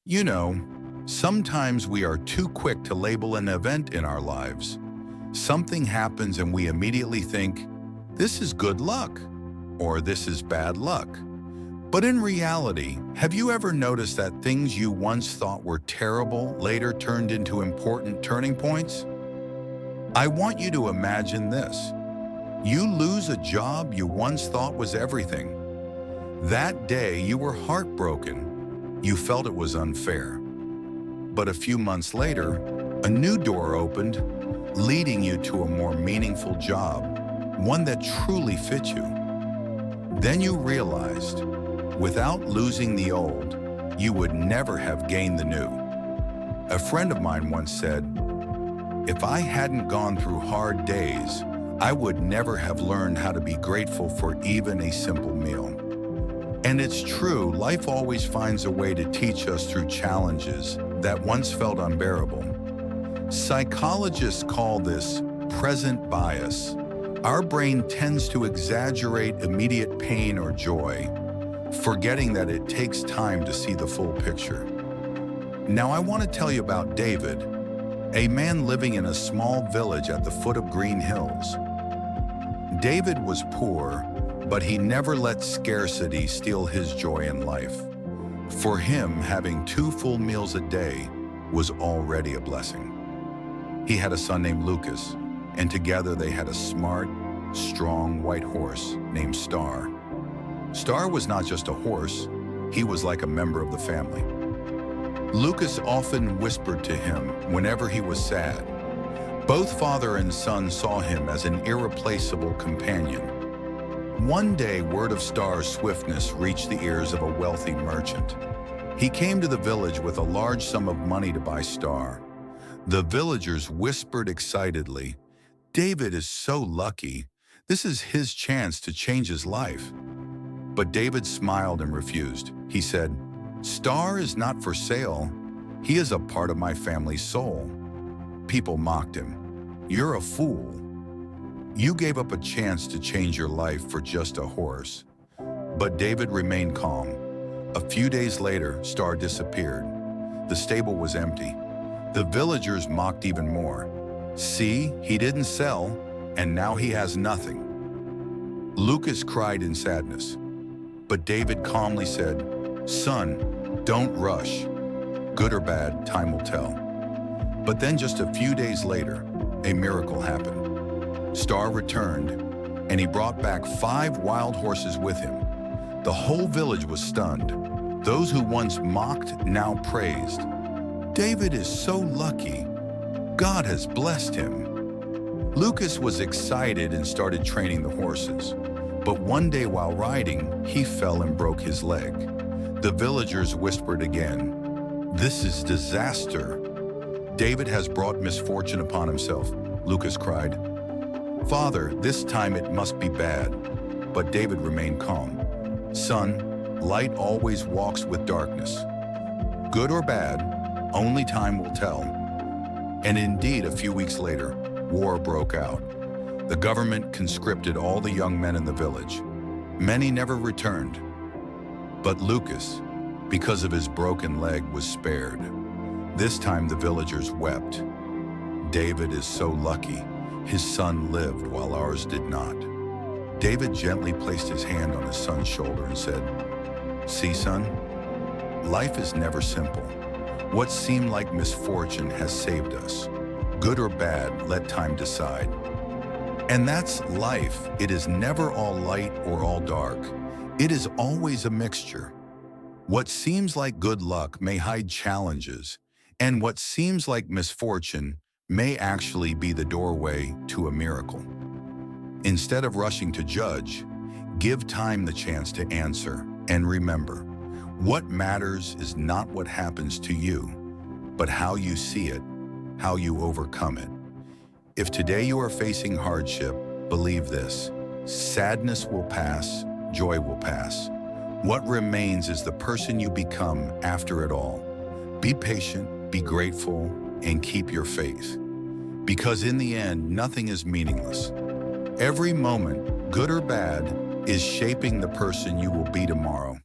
You know, sometimes we are too quick to label an event in our lives. Something happens and we immediately think, this is good luck, or this is bad luck. But in reality, have you ever noticed that things you once thought were terrible later turned into important turning points? I want you to imagine this. You lose a job you once thought was everything. That day you were heartbroken. You felt it was unfair. But a few months later, a new door opened, leading you to a more meaningful job, one that truly fit you. Then you realized, without losing the old, you would never have gained the new. A friend of mine once said, "If I hadn't gone through hard days, I would never have learned how to be grateful for even a simple meal." And it's true, life always finds a way to teach us through challenges that once felt unbearable. Psychologists call this present bias. Our brain tends to exaggerate immediate pain or joy, forgetting that it takes time to see the full picture. Now I want to tell you about David, a man living in a small village at the foot of green hills. David was poor, but he never let scarcity steal his joy in life. For him, having 2 full meals a day was already a blessing. He had a son named Lucas, and together they had a smart, strong white horse named Star. Star was not just a horse, he was like a member of the family. Lucas often whispered to him whenever he was sad. Both father and son saw him as an irreplaceable companion. One day, word of Star's swiftness reached the ears of a wealthy merchant. He came to the village with a large sum of money to buy Star. The villagers whispered excitedly, "David is so lucky. This is his chance to change his life." But David smiled and refused. He said, "Star is not for sale. He is a part of my family's soul." People mocked him. "You're a fool. You gave up a chance to change your life for just a horse." But David remained calm. A few days later, Star disappeared. The stable was empty. The villagers mocked even more. "See, he didn't sell, and now he has nothing." Lucas cried in sadness. But David calmly said, "Son, don't rush. Good or bad, time will tell." But then just a few days later, a miracle happened. Star returned, and he brought back 5 wild horses with him. The whole village was stunned. Those who once mocked now praised. "David is so lucky. God has blessed him." Lucas was excited and started training the horses. But one day while riding, he fell and broke his leg. The villagers whispered again, "This is disaster. David has brought misfortune upon himself," Lucas cried. "Father, this time it must be bad." But David remained calm. "Son, light always walks with darkness. Good or bad, only time will tell." And indeed, a few weeks later, war broke out. The government conscripted all the young men in the village. Many never returned. But Lucas, because of his broken leg, was spared. This time the villagers wept. "David is so lucky. His son lived while ours did not." David gently placed his hand on his son's shoulder and said, "See, son, life is never simple. What seemed like misfortune has saved us. Good or bad, let time decide." And that's life. It is never all light or all dark. It is always a mixture. What seems like good luck may hide challenges, and what seems like misfortune may actually be the doorway to a miracle. Instead of rushing to judge, give time the chance to answer. And remember, what matters is not what happens to you, but how you see it, how you overcome it. If today you are facing hardship, believe this: sadness will pass, joy will pass. What remains is the person you become after it all. Be patient, be grateful, and keep your faith. Because in the end, nothing is meaningless. Every moment, good or bad, is shaping the person you will be tomorrow.